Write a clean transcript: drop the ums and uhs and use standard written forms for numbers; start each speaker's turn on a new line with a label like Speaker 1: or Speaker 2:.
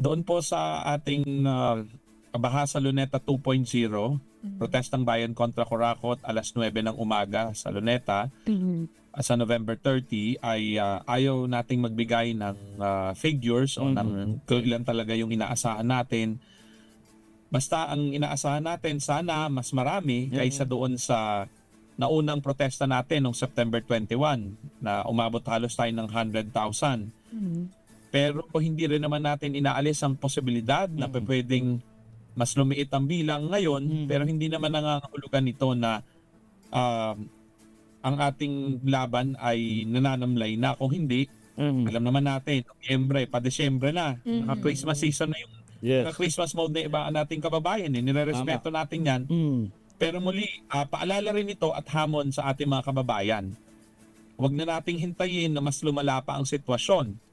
Speaker 1: Doon po sa ating Baha sa Luneta 2.0, protestang bayan kontra Corakot, alas 9 ng umaga sa Luneta. Sa November 30 ay ayaw nating magbigay ng figures o ng kung ilan talaga yung inaasahan natin. Basta ang inaasahan natin sana mas marami kaysa doon sa naunang protesta natin noong September 21 na umabot halos tayo ng 100,000. Pero hindi rin naman natin inaalis ang posibilidad na pwedeng mas lumiit ang bilang ngayon, pero hindi naman nangangahulugan nito na ang ating laban ay nananamlay na. Kung hindi, alam naman natin, Nobyembre, pa-Desyembre na, naka-Christmas season na yung naka-Christmas mode na iba nating kababayan. Nire-respeto natin yan. Pero muli, paalala rin ito at hamon sa ating mga kababayan. Huwag na nating hintayin na mas lumala pa ang sitwasyon.